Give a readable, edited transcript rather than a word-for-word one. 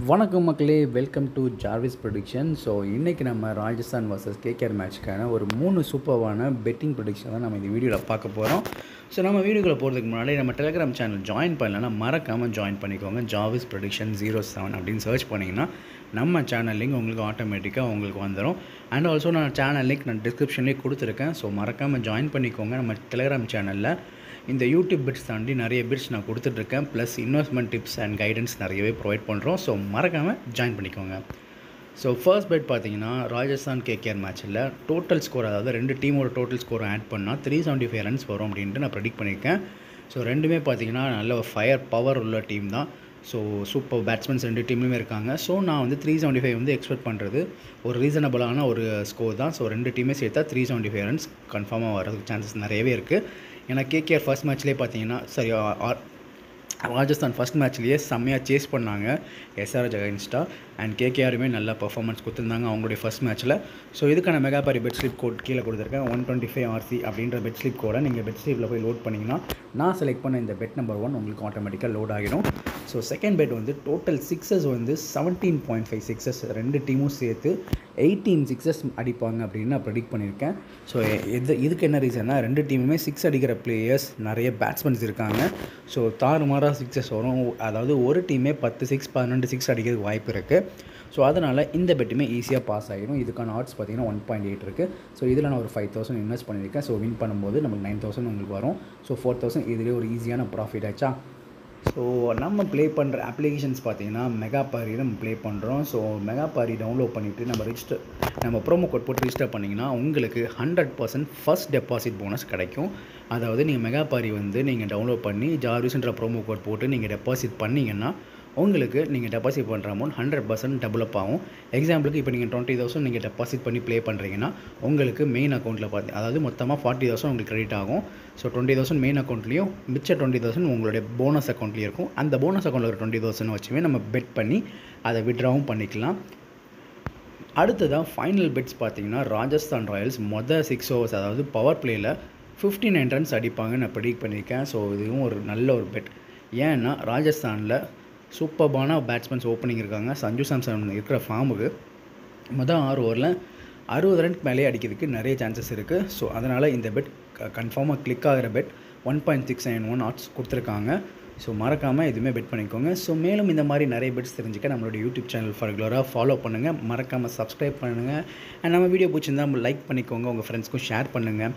வணக்கம் மக்களே, welcome to Jarvis prediction. So இன்றைக்கி நம்ம ராஜஸ்தான் வர்சஸ் கேகேஆர் மேட்ச்க்கான ஒரு 3 சூப்பர்வான பெட்டிங் ப்ரெடிக்ஷன் தான் நம்ம இந்த வீடியோவில் பார்க்க போகிறோம். ஸோ நம்ம வீடியோக்குள்ளே போகிறதுக்கு முன்னாடி நம்ம டெலிகிராம் சேனல் ஜாயின் பண்ணலன்னா மறக்காமல் ஜாயின் பண்ணிக்கோங்க. ஜார்விஸ் ப்ரெடிக்ஷன் 07 அப்படின்னு சர்ச் பண்ணிங்கன்னா நம்ம சேனல் லிங்க் உங்களுக்கு ஆட்டோமேட்டிக்காக உங்களுக்கு வந்துடும். அண்ட் ஆல்சோ நான் சேனல் லிங்க் நான் டிஸ்கிரிப்ஷன்லேயே கொடுத்துருக்கேன். ஸோ மறக்காமல் ஜாயின் பண்ணிக்கோங்க. நம்ம டெலிகிராம் சேனலில் இந்த யூடியூப் பிட்ஸ் தாண்டி நிறைய பிட்ஸ் நான் கொடுத்துட்ருக்கேன். Plus investment tips and guidance நிறையவே ப்ரொவைட் பண்ணுறோம். ஸோ மறக்காமல் ஜாயின் பண்ணிக்கோங்க. ஸோ ஃபர்ஸ்ட் பெட் பார்த்தீங்கன்னா ராஜஸ்தான் கேகேஆர் மேட்ச்சில் டோட்டல் ஸ்கோர், அதாவது 2 டீமோட டோட்டல் ஸ்கோர் ஆட் பண்ணால் 375 ரன்ஸ் வரும் அப்படின்ட்டு நான் ப்ரெடிக்ட் பண்ணியிருக்கேன். ஸோ ரெண்டுமே பார்த்தீங்கன்னா நல்ல ஒரு ஃபயர் பவர் உள்ள டீம் தான். ஸோ சூப்பர் பேட்ஸ்மேன்ஸ் 2 டீம்லையுமே இருக்காங்க. ஸோ நான் வந்து 375 வந்து எக்ஸ்பெக்ட் பண்ணுறது ஒரு ரீசனபிளான ஒரு ஸ்கோர் தான். ஸோ 2 டீமே சேர்த்தா 375 ரன்ஸ் கன்ஃபார்மாக வரதுக்கு சான்சஸ் நிறையவே இருக்குது. ஏன்னா கேகேஆர் ஃபர்ஸ்ட் மேட்ச்லேயே பார்த்தீங்கன்னா ராஜஸ்தான் ஃபஸ்ட் மேட்ச்லேயே செம்மையாக சேஸ் பண்ணாங்க எஸ்ஆர்ஹெச் அகைன்ஸ்டாக. அண்ட் கேகேஆருமே நல்லா பர்ஃபார்மன்ஸ் கொடுத்துருந்தாங்க அவங்களுடைய ஃபஸ்ட் மேட்ச்சில். ஸோ இதுக்கான மெகாபாரி பெட் ஸ்லிப் கோட் கீழே கொடுத்துருக்கேன். 125 RC அப்படின்ற பெட் ஸ்லிப் கோடை நீங்கள் பெட் ஸ்லிப்பில் போய் லோட் பண்ணிங்கன்னா நான் செலக்ட் பண்ண இந்த பெட் நம்பர் 1 உங்களுக்கு ஆட்டோமேட்டிக்காக லோட் ஆகிடும். ஸோ செகண்ட் பெட் வந்து டோட்டல் சிக்ஸஸ் வந்து 17.5 சிக்ஸஸ், 2 டீமும் சேர்த்து 18 சிக்ஸஸ் அடிப்பாங்க அப்படின்னு நான் ப்ரெடிக்ட் பண்ணியிருக்கேன். ஸோ இதுக்கு என்ன ரீசன்னா 2 டீமுமே 6 அடிக்கிற பிளேயர்ஸ், நிறைய பேட்ஸ்மேன்ஸ் இருக்காங்க. ஸோ தாறுமாறாக சிக்ஸஸ் வரும். அதாவது ஒரு டீமே 10 சிக்ஸ் 12 சிக்ஸ் அடிக்கிறதுக்கு வாய்ப்பு இருக்குது. ஸோ அதனால் இந்த பெட்டுமே ஈஸியாக பாஸ் ஆகிடும். இதுக்கான ஆட்ஸ் பார்த்தீங்கன்னா 1.8 இருக்குது. ஸோ இதில் நான் ஒரு 5000 இன்வெஸ்ட் பண்ணியிருக்கேன். ஸோ வின் பண்ணும்போது நமக்கு 9000 உங்களுக்கு வரும். ஸோ 4000 இதிலே ஒரு ஈஸியான ப்ராஃபிட் ஆச்சா. ஸோ நம்ம ப்ளே பண்ணுற அப்ளிகேஷன்ஸ் பார்த்தீங்கன்னா மெகாபாரி நம்ம ப்ளே பண்ணுறோம். ஸோ மெகாபாரி டவுன்லோட் பண்ணிவிட்டு நம்ம ப்ரோமோ கோட் போட்டு ரிஜிஸ்டர் பண்ணிங்கன்னா உங்களுக்கு 100% ஃபஸ்ட் டெபாசிட் போனஸ் கிடைக்கும். அதாவது நீங்கள் மெகாபாரி வந்து நீங்கள் டவுன்லோட் பண்ணி ஜார்விஸ்ன்ற ப்ரோமோ கோட் போட்டு நீங்கள் டெபாசிட் பண்ணிங்கன்னா உங்களுக்கு நீங்கள் டெபாசிட் பண்ணுற அமௌண்ட் 100% டெவலப் ஆகும். எக்ஸாம்பிளுக்கு இப்போ நீங்கள் 20,000 நீங்கள் டெபாசிட் பண்ணி ப்ளே பண்ணுறீங்கன்னா உங்களுக்கு மெயின் அக்கௌண்ட்டில் அதாவது மொத்தமாக 40,000 உங்களுக்கு கிரெடிட் ஆகும். ஸோ 20,000 மெயின் அக்கௌண்ட்லேயும் மிச்ச 20,000 உங்களுடைய போனஸ் அக்கௌண்ட்லேயும் இருக்கும். அந்த போனஸ் அக்கௌண்ட்டில் ஒரு 20,000 வச்சுமே நம்ம பெட் பண்ணி அதை விட்ராவும் பண்ணிக்கலாம். அடுத்ததான் ஃபைனல் பெட்ஸ் பார்த்தீங்கன்னா ராஜஸ்தான் ராயல்ஸ் 6 ஓவர்ஸ், அதாவது பவர் பிளேயில் 59 ரன்ஸ் அடிப்பாங்கன்னு நான் ப்ரெடிக்ட் பண்ணியிருக்கேன். ஸோ இதுவும் ஒரு நல்ல ஒரு பெட். ஏன்னா ராஜஸ்தானில் சூப்பர்பான பேட்ஸ்மேன்ஸ் ஓப்பனிங் இருக்காங்க. சஞ்சு சாம்சன் இருக்கிற ஃபார்முக்கு 6 ஓவரில் 60 ரன்க்கு மேலே அடிக்கிறதுக்கு நிறைய சான்சஸ் இருக்குது. ஸோ அதனால் இந்த பெட் கன்ஃபார்மாக கிளிக் ஆகிற பெட் 1.691 ஆட்ஸ் கொடுத்துருக்காங்க. ஸோ மறக்காமல் எதுவுமே பெட் பண்ணிக்கோங்க. ஸோ மேலும் இந்த மாதிரி நிறைய பெட்ஸ் தெரிஞ்சுக்க நம்மளோட யூடியூப் சேனல் ரெகுலராக ஃபாலோ பண்ணுங்கள். மறக்காமல் சப்ஸ்கிரைப் பண்ணுங்கள். அண்ட் நம்ம வீடியோ பிடிச்சிருந்தால் லைக் பண்ணிக்கோங்க, உங்கள் ஃப்ரெண்ட்ஸ்க்கும் ஷேர் பண்ணுங்கள்.